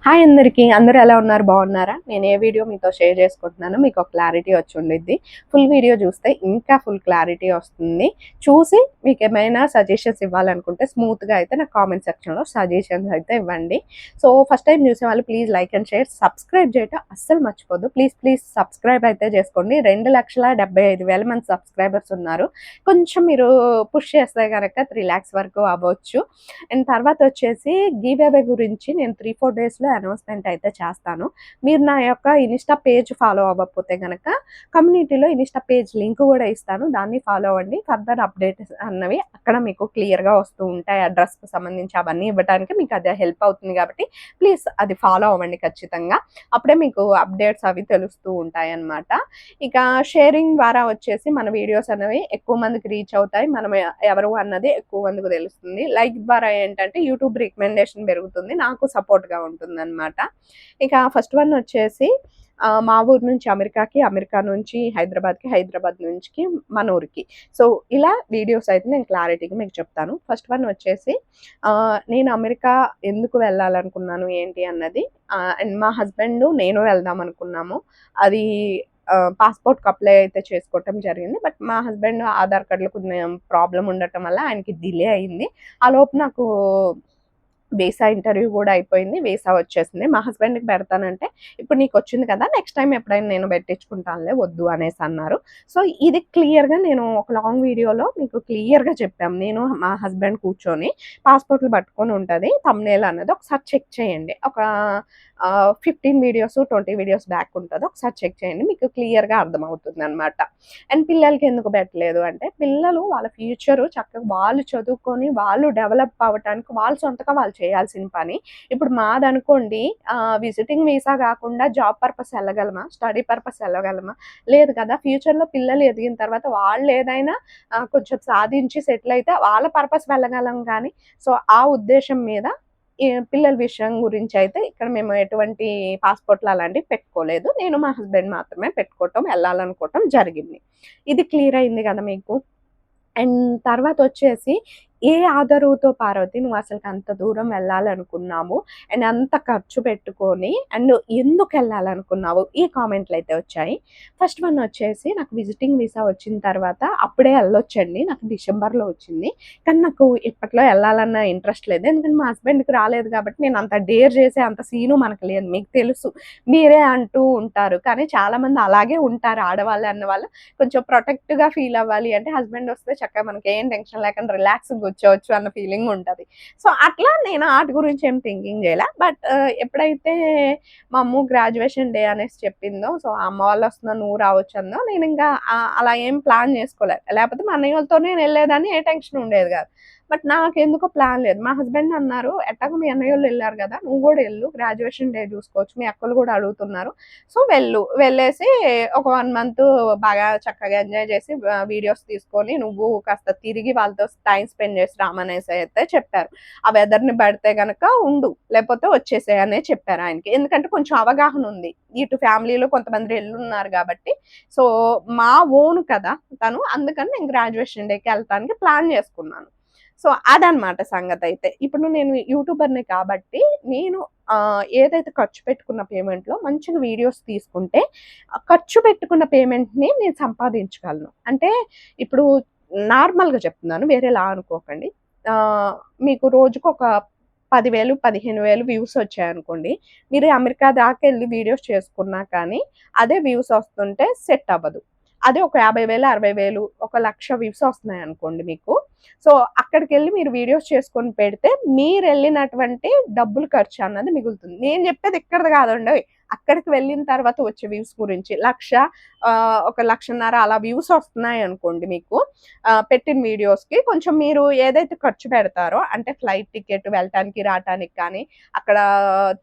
Hi అందరికీ అందరూ ఎలా ఉన్నారు బాగున్నారా? నేను ఏ వీడియో మీతో షేర్ చేసుకుంటున్నానో మీకు ఒక క్లారిటీ వచ్చి ఉండిద్ది. ఫుల్ వీడియో చూస్తే ఇంకా ఫుల్ క్లారిటీ వస్తుంది. చూసి మీకు ఏమైనా సజెషన్స్ ఇవ్వాలనుకుంటే స్మూత్గా అయితే నాకు కామెంట్ సెక్షన్లో సజెషన్స్ అయితే ఇవ్వండి. సో ఫస్ట్ టైం చూసే వాళ్ళు please like and share, subscribe చేయటం అస్సలు మర్చిపోద్దు. ప్లీజ్ సబ్స్క్రైబ్ అయితే చేసుకోండి. 2,75,000 మంది సబ్స్క్రైబర్స్ ఉన్నారు. కొంచెం మీరు పుష్ చేస్తే కనుక 3 lakhs వరకు అవ్వచ్చు. అండ్ తర్వాత వచ్చేసి గివ్ అవే గురించి నేను 3-4 డేస్లో అనౌన్స్మెంట్ అయితే చేస్తాను. మీరు నా యొక్క ఇన్స్టా పేజ్ ఫాలో అవ్వకపోతే కనుక కమ్యూనిటీలో ఇన్స్టా పేజ్ లింక్ కూడా ఇస్తాను, దాన్ని ఫాలో అవ్వండి. ఫర్దర్ అప్డేట్స్ అన్నవి అక్కడ మీకు క్లియర్గా వస్తూ ఉంటాయి. అడ్రస్కి సంబంధించి అవన్నీ ఇవ్వడానికి మీకు అదే హెల్ప్ అవుతుంది కాబట్టి ప్లీజ్ అది ఫాలో అవ్వండి ఖచ్చితంగా. అప్పుడే మీకు అప్డేట్స్ అవి తెలుస్తూ ఉంటాయి అన్నమాట. ఇక షేరింగ్ ద్వారా వచ్చేసి మన వీడియోస్ అనేవి ఎక్కువ మందికి రీచ్ అవుతాయి. మనం ఎవరు అన్నది ఎక్కువ మందికి తెలుస్తుంది. లైక్ ద్వారా ఏంటంటే యూట్యూబ్ రికమెండేషన్ పెరుగుతుంది, నాకు సపోర్ట్గా ఉంటుంది అనమాట. ఇక ఫస్ట్ వన్ వచ్చేసి మా ఊరు నుంచి అమెరికాకి, అమెరికా నుంచి హైదరాబాద్కి, హైదరాబాద్ నుంచి మన ఊరికి. సో ఇలా వీడియోస్ అయితే నేను క్లారిటీగా మీకు చెప్తాను. ఫస్ట్ వన్ వచ్చేసి నేను అమెరికా ఎందుకు వెళ్ళాలనుకున్నాను ఏంటి అన్నది, అండ్ మా హస్బెండ్ నేను వెళ్దాం అనుకున్నాము. అది పాస్పోర్ట్కి అప్లై అయితే చేసుకోవటం జరిగింది. బట్ మా హస్బెండ్ ఆధార్ కార్డులో కొంచెం ప్రాబ్లం ఉండటం వల్ల ఆయనకి డిలే అయింది. ఆ లోపు నాకు వీసా ఇంటర్వ్యూ కూడా అయిపోయింది, వీసా వచ్చేసింది. మా హస్బెండ్కి పెడతానంటే ఇప్పుడు నీకు వచ్చింది కదా, నెక్స్ట్ టైం ఎప్పుడైనా నేను పెట్టించుకుంటానులే, వద్దు అనేసి అన్నారు. సో ఇది క్లియర్గా నేను ఒక లాంగ్ వీడియోలో మీకు క్లియర్గా చెప్పాము. నేను మా హస్బెండ్ కూర్చొని పాస్పోర్ట్లు పట్టుకొని ఉంటుంది, థంబ్నెయిల్ అన్నది ఒకసారి చెక్ చేయండి. ఒక 15 వీడియోస్ 20 వీడియోస్ బ్యాక్ ఉంటుంది, ఒకసారి చెక్ చేయండి, మీకు క్లియర్గా అర్థమవుతుంది అనమాట. అండ్ పిల్లలకి ఎందుకు పెట్టలేదు అంటే, పిల్లలు వాళ్ళ ఫ్యూచరు చక్కగా వాళ్ళు చదువుకొని వాళ్ళు డెవలప్ అవ్వటానికి వాళ్ళు సొంతగా వాళ్ళు చేయాల్సిన పని. ఇప్పుడు మాదనుకోండి, విజిటింగ్ వీసా కాకుండా జాబ్ పర్పస్ వెళ్ళగలమా, స్టడీ పర్పస్ వెళ్ళగలమా? లేదు కదా. ఫ్యూచర్లో పిల్లలు ఎదిగిన తర్వాత వాళ్ళు ఏదైనా కొంచెం సాధించి సెటిల్ అయితే వాళ్ళ పర్పస్ వెళ్ళగలం కానీ, సో ఆ ఉద్దేశం మీద ఈ పిల్లల విషయం గురించి అయితే ఇక్కడ మేము ఎటువంటి పాస్పోర్ట్లు అలాంటివి పెట్టుకోలేదు. నేను మా హస్బెండ్ మాత్రమే పెట్టుకోవటం, వెళ్ళాలనుకోవటం జరిగింది. ఇది క్లియర్ అయింది కదా మీకు. అండ్ తర్వాత వచ్చేసి ఏ ఆధారుతో పార్వతి నువ్వు అసలు అంత దూరం వెళ్ళాలనుకున్నావు అండ్ అంత ఖర్చు పెట్టుకొని అండ్ ఎందుకు వెళ్ళాలనుకున్నావు, ఈ కామెంట్లు అయితే వచ్చాయి. ఫస్ట్ వన్ వచ్చేసి నాకు విజిటింగ్ వీసా వచ్చిన తర్వాత అప్పుడే వెళ్ళొచ్చండి, నాకు డిసెంబర్లో వచ్చింది. కానీ నాకు ఇప్పట్లో వెళ్ళాలన్న ఇంట్రెస్ట్ లేదు, ఎందుకంటే మా హస్బెండ్కి రాలేదు కాబట్టి నేను అంత డేర్ చేసే అంత సీను మనకు లేదు. మీకు తెలుసు, మీరే అంటూ ఉంటారు కానీ చాలామంది అలాగే ఉంటారు. ఆడవాళ్ళు అన్నవాళ్ళు కొంచెం ప్రొటెక్ట్గా ఫీల్ అవ్వాలి అంటే హస్బెండ్ వస్తే చక్కగా మనకి ఏం టెన్షన్ లేకుండా రిలాక్స్ కూర్చోవచ్చు అన్న ఫీలింగ్ ఉంటుంది. సో అట్లా నేను ఆటి గురించి ఏం థింకింగ్ చేయలే. బట్ ఎప్పుడైతే మా అమ్మ గ్రాడ్యుయేషన్ డే అనేసి చెప్పిందో, సో అమ్మ వాళ్ళు వస్తున్నా నువ్వు రావచ్చు అందో, నేను ఇంకా అలా ఏం ప్లాన్ చేసుకోలేదు. లేకపోతే మా అన్నయ్య వాళ్ళతోనే వెళ్ళేదాన్ని, ఏ టెన్షన్ ఉండేది కాదు. బట్ నాకెందుకో ప్లాన్ లేదు. మా హస్బెండ్ అన్నారు, ఎట్టాగో మీ అన్నయ్య వాళ్ళు వెళ్ళారు కదా, నువ్వు కూడా వెళ్ళు, గ్రాడ్యుయేషన్ డే చూసుకోవచ్చు, మీ అక్కలు కూడా అడుగుతున్నారు, సో వెళ్ళేసి ఒక 1 month బాగా చక్కగా ఎంజాయ్ చేసి వీడియోస్ తీసుకొని నువ్వు కాస్త తిరిగి వాళ్ళతో టైం స్పెండ్ చేసి రామనేసి అయితే చెప్పారు. ఆ వెదర్ని పడితే గనక ఉండు, లేకపోతే వచ్చేసేయ్ అనే చెప్పారు ఆయనకి. ఎందుకంటే కొంచెం అవగాహన ఉంది, ఇటు ఫ్యామిలీలో కొంతమంది వెళ్ళున్నారు కాబట్టి. సో మా ఓన్ కదా తను, అందుకని నేను గ్రాడ్యుయేషన్ డేకి వెళ్తానికి ప్లాన్ చేసుకున్నాను. సో అదనమాట సంగతి అయితే. ఇప్పుడు నేను యూట్యూబర్ని కాబట్టి నేను ఏదైతే ఖర్చు పెట్టుకున్న పేమెంట్‌లో మంచిగా వీడియోస్ తీసుకుంటే, ఖర్చు పెట్టుకున్న పేమెంట్‌ని నేను సంపాదించగలను. అంటే ఇప్పుడు నార్మల్‌గా చెప్తున్నాను, వేరేలా అనుకోకండి. మీకు రోజుకొక 10,000, 15,000 వ్యూస్ వచ్చాయనుకోండి. మీరు అమెరికా దాకా ఎళ్లి వీడియోస్ చేసుకున్నా కానీ, అదే వ్యూస్ వస్తుంటే సెట్ అవ్వదు. అదే ఒక 50,000, 60,000, 1,00,000 వ్యూస్ వస్తున్నాయనుకోండి మీకు. సో అక్కడికెళ్ళి మీరు వీడియోస్ చేసుకొని పెడితే మీరెళ్ళినటువంటి డబ్బులు ఖర్చు అన్నది మిగులుతుంది. నేను చెప్పేది ఇక్కడిది కాదండోయ్, అక్కడికి వెళ్ళిన తర్వాత వచ్చే వ్యూస్ గురించి. 1,00,000 ఒక 1,50,000 అలా వ్యూస్ వస్తున్నాయనుకోండి మీకు పెట్టిన వీడియోస్‌కి. కొంచెం మీరు ఏదైతే ఖర్చు పెడతారో అంటే ఫ్లైట్ టికెట్ వెళ్ళటానికి, రాటానికి కానీ, అక్కడ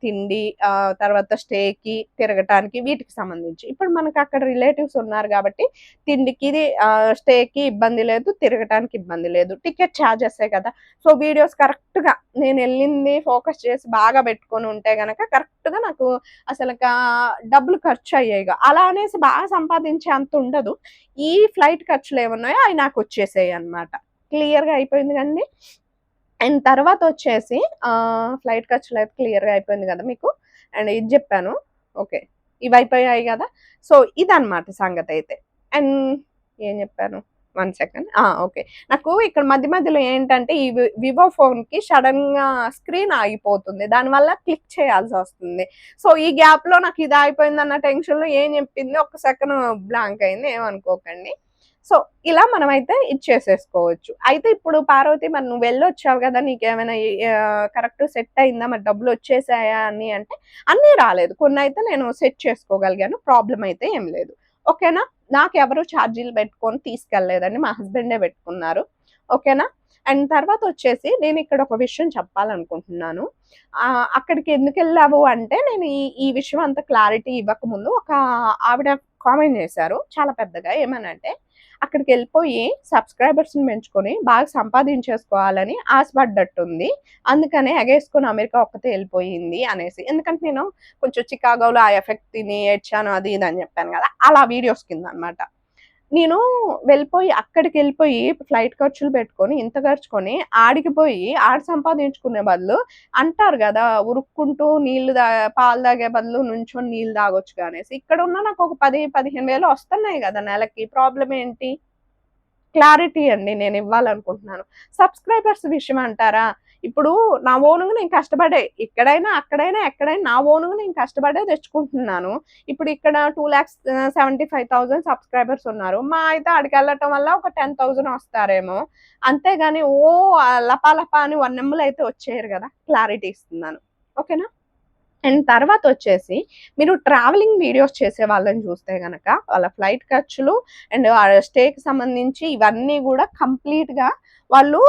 తిండి, తర్వాత స్టేకి, తిరగటానికి వీటికి సంబంధించి. ఇప్పుడు మనకు అక్కడ రిలేటివ్స్ ఉన్నారు కాబట్టి తిండికి స్టేకి ఇబ్బంది లేదు, తిరగటానికి ఇబ్బంది లేదు. టికెట్ ఛార్జెసే కదా. సో వీడియోస్ కరెక్ట్‌గా నేనెళ్ళింది ఫోకస్ చేసి బాగా పెట్టుకొని ఉంటే గనక కరెక్ట్‌గా నాకు అసలకా డబ్బులు ఖర్చయ్యేయిగా. అలా అనేసి బాగా సంపాదించే అంత ఉండదు. ఈ ఫ్లైట్ ఖర్చులేమున్నాయో అయి నాకొచ్చేసేయనమాట. క్లియర్‌గా అయిపోయింది కదండీ! అండ్ తర్వాత వచ్చేసి ఫ్లైట్ ఖర్చులు అయితే క్లియర్‌గా అయిపోయింది కదా మీకు. అండ్ ఇది చెప్పాను. ఓకే. ఇవి అయిపోయాయి కదా! సో, ఇదన్నమాట సంగతైతే. అండ్ ఏం చెప్పాను? 1 సెకండ్. ఓకే. నాకు ఇక్కడ మధ్య మధ్యలో ఏంటంటే ఈ వివో ఫోన్‌కి సడెన్‌గా స్క్రీన్ ఆగిపోతుంది. దానివల్ల క్లిక్ చేయాల్సొస్తుంది. సో, ఈ గ్యాప్‌లో నాకు ఇది ఆగిపోయిందన్న టెన్షన్‌లో ఏం చెప్పింది ఒక్క సెకను బ్లాంక్ అయింది. ఏమనుకోకండి. సో, ఇలా మనమైతే ఇది చేసేసుకోవచ్చు. అయితే ఇప్పుడు పార్వతి మరి నువ్వు వెళ్ళొచ్చావు గదా! నీకేమైనా కరెక్ట్ సెట్ అయిందా? మరి డబ్బులొచ్చేసాయా అని అంటే, అన్నీ రాలేదు. కొన్నైతే నేను సెట్ చేసుకోగలిగాను. ప్రాబ్లమ్ అయితే ఏం లేదు. ఓకేనా? నాకెవరు ఛార్జీలు పెట్టుకొని తీసుకెళ్ళలేదండి. మా హస్బెండే పెట్టుకున్నారు. ఓకేనా? అండ్ తర్వాతొచ్చేసి నేనిక్కడ ఒక విషయం చెప్పాలనుకుంటున్నాను. అక్కడికి ఎందుకెళ్ళావు అంటే, నేను ఈ ఈ విషయం అంతా క్లారిటీ ఇవ్వకముందు ఒక ఆవిడ కామెంట్ చేశారు చాలా పెద్దగా. ఏమనంటే, అక్కడికెళ్ళిపోయి సబ్స్క్రైబర్స్‌ని పెంచుకొని బాగా సంపాదించేసుకోవాలని ఆశపడ్డట్టుంది. అందుకనే ఎగేసుకొని అమెరికా ఒక్కతే ఎళ్ళిపోయింది అనేసి. ఎందుకంటే నేను కొంచెం చికాగోలో ఆ ఎఫెక్ట్ తిని ఏడ్చాను అది ఇది అని చెప్పాను గదా! అలా వీడియోస్ కిందనమాట. నేను అక్కడికెళ్ళిపోయి ఫ్లైట్ ఖర్చులు పెట్టుకొని, ఇంత ఖర్చుకొని, ఆడికి పోయి ఆడ సంపాదించుకునే బదులు అంటారు గదా! ఉరుక్కుంటూ నీళ్లు పాలు తాగే బదులు నుంచొని నీళ్ళు తాగొచ్చుగా అనేసి. ఇక్కడున్న నాకొక 10, 15 వేలు వస్తున్నాయి గదా నెలకి. ప్రాబ్లమ్ ఏంటి? క్లారిటీ అండి నేనివ్వాలనుకుంటున్నాను. సబ్స్క్రైబర్స్ విషయం అంటారా? ఇప్పుడు నా ఓన్‌గా నేను కష్టపడే ఇక్కడైనా, అక్కడైనా, ఎక్కడైనా నా ఓన్‌గా నేను కష్టపడే తెచ్చుకుంటున్నాను. ఇప్పుడు ఇక్కడ 2,75,000 సబ్స్క్రైబర్స్ ఉన్నారు. అయితే ఆడికెళ్ళటం వల్ల ఒక 10,000 వస్తారేమో. అంతేగాని లపాలపా అని వన్నెమ్మలైతే వచ్చేయరు గదా! క్లారిటీ ఇస్తున్నాను. ఓకేనా? అండ్ తర్వాతొచ్చేసి మీరు ట్రావెలింగ్ వీడియోస్ చేసే వాళ్ళని చూస్తే గనక వాళ్ళ ఫ్లైట్ ఖర్చులు అండ్ స్టేకి సంబంధించి ఇవన్నీ గూడా కంప్లీట్‌గా వాళ్ళు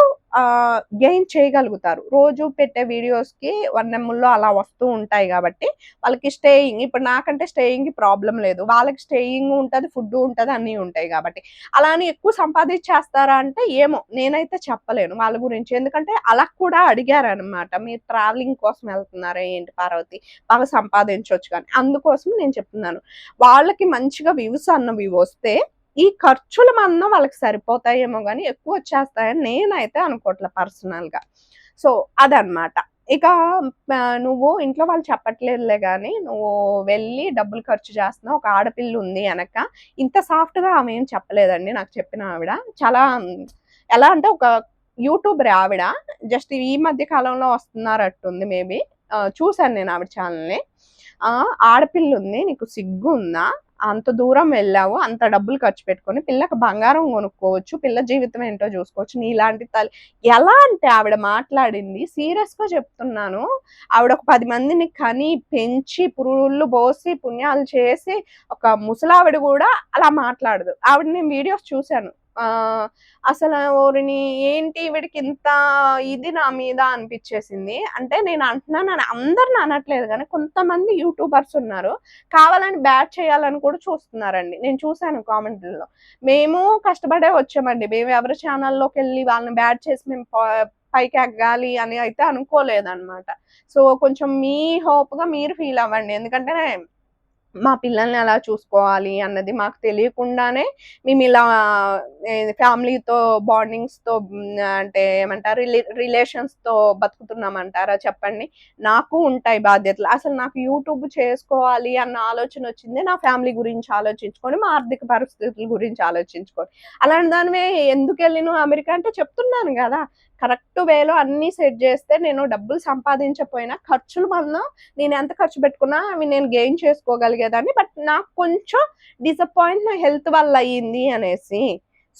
గెయిన్ చేయగలుగుతారు. రోజు పెట్టే వీడియోస్‌కి 1 ఎంఎల్‌లో అలా వస్తూ ఉంటాయి గాబట్టి, వాళ్ళకి స్టేయింగ్ ఇప్పుడు నాకంటే స్టేయింగ్‌కి ప్రాబ్లమ్ లేదు. వాళ్ళకి స్టేయింగ్ ఉంటది, ఫుడ్డు ఉంటది, అన్నీ ఉంటాయి గాబట్టి. అలా అని ఎక్కువ సంపాదించేస్తారా అంటే ఏమో! నేనైతే చెప్పలేను వాళ్ళ గురించి. ఎందుకంటే అలా కూడా అడిగారనమాట. మీరు ట్రావెలింగ్ కోసం ఎళ్తున్నారా ఏంటి పార్వతి? బాగా సంపాదించొచ్చు కానీ. అందుకోసం నేను చెప్తున్నాను. వాళ్ళకి మంచిగా వ్యూస్ అన్నవి వస్తే ఈ ఖర్చుల మందం వాళ్ళకి సరిపోతాయేమో గానీ ఎక్కువొచ్చేస్తాయని నేనైతే అనుకోవట్లే పర్సనల్‌గా. సో, అదనమాట. ఇక నువ్వు ఇంట్లో వాళ్ళు చెప్పట్లేదులే గానీ, నువ్వు వెళ్ళి డబ్బులు ఖర్చు చేస్తున్నావు. ఒక ఆడపిల్లుంది ఎనక. ఇంత సాఫ్ట్‌గా ఆమె ఏం చెప్పలేదండి నాకు చెప్పిన ఆవిడ. చాలా ఎలా అంటే ఒక యూట్యూబరే ఆవిడ. జస్ట్ ఈ మధ్య కాలంలో వస్తున్నారట్టుంది మేబీ. చూసాను నేను ఆవిడ ఛానెల్‌ని. ఆడపిల్లుంది నీకు సిగ్గుందా? అంత దూరం వెళ్ళావు. అంత డబ్బులు ఖర్చు పెట్టుకొని పిల్లకి బంగారం కొనుక్కోవచ్చు. పిల్ల జీవితం ఏంటో చూసుకోవచ్చు. నీలాంటి తల్లి ఎలా అంటే ఆవిడ మాట్లాడింది సీరియస్‌గా చెప్తున్నాను. ఆవిడ ఒక 10 మందిని కని, పెంచి, పురుళ్ళు పోసి, పుణ్యాలు చేసి ఒక ముసలావిడ గూడా అలా మాట్లాడదు. ఆవిడ నేను వీడియోస్ చూసాను. ఆహ్, అసలు ఓరిని ఏంటి ఈవిడకింత ఇది నా మీద అనిపిచ్చేసింది. అంటే నేను అంటున్నానని అందరిని అనట్లేదు గానీ కొంతమంది యూట్యూబర్స్ ఉన్నారు. కావాలని బ్యాడ్ చేయాలని కూడా చూస్తున్నారండి. నేను చూసాను కామెంట్‌లలో. మేము కష్టపడే వచ్చామండి. మేము ఎవరి ఛానల్‌లోకెళ్ళి వాళ్ళని బ్యాడ్ చేసి మేము పైకెగ్గాలి అని అయితే అనుకోలేదనమాట. సో, కొంచెం మీ హోప్‌గా మీరు ఫీల్ అవ్వండి. ఎందుకంటే మా పిల్లల్ని ఎలా చూసుకోవాలి అన్నది మాకు తెలియకుండానే మేమిలా ఫ్యామిలీతో బాండింగ్స్‌తో అంటే ఏమంటారు రిలేషన్స్‌తో బతుకుతున్నామంటారా చెప్పండి? నాకు ఉంటాయి బాధ్యతలు. అసలు నాకు యూట్యూబ్ చేసుకోవాలి అన్న ఆలోచనొచ్చిందే నా ఫ్యామిలీ గురించి ఆలోచించుకొని, మా ఆర్థిక పరిస్థితుల గురించి ఆలోచించుకొని. అలాంటి దానివే ఎందుకెళ్ళినవు అమెరికా అంటే చెప్తున్నాను గదా! కరెక్ట్ వేలో అన్నీ సెట్ జేస్తే నేను డబ్బులు సంపాదించకపోయినా ఖర్చులు మాత్రం నేనెంత ఖర్చు పెట్టుకున్నా అవి నేను గెయిన్ చేసుకోగలిగేదాన్ని. బట్ నాకు కొంచెం డిసప్పాయింట్ నా హెల్త్ వల్ల అయింది అనేసి.